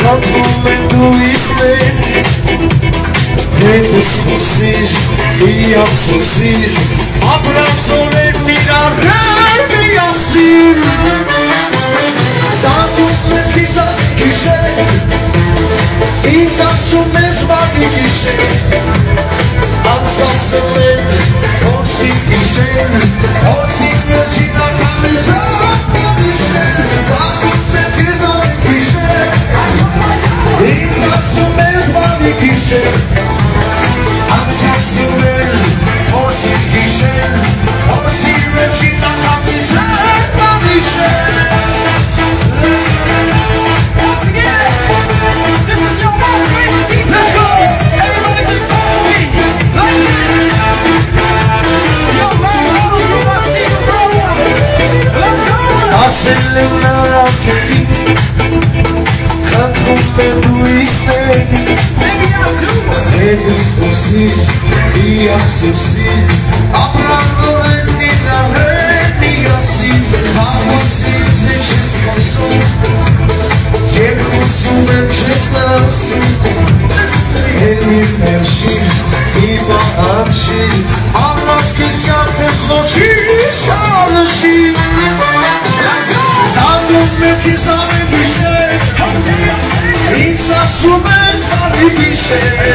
Come tu ismet Netes musir I absusir Abrazore mirare mi asir Sanut me kisa kishe Izatsu mezmani kishe Amsatsu men Osi kishe Osi merchina kamiza Kishe Sanut me kisa kishe Izatsu mezmani kishe Amsatsu men Osi kishe Osi merchina kamiza Kishe E associe Abrando e na rede assim Assim se consome Que consume descanso Ele mexe E baixe A nós que escapes notícia Sabe meu que sabe biche E se assume sabe biche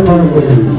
Thank you.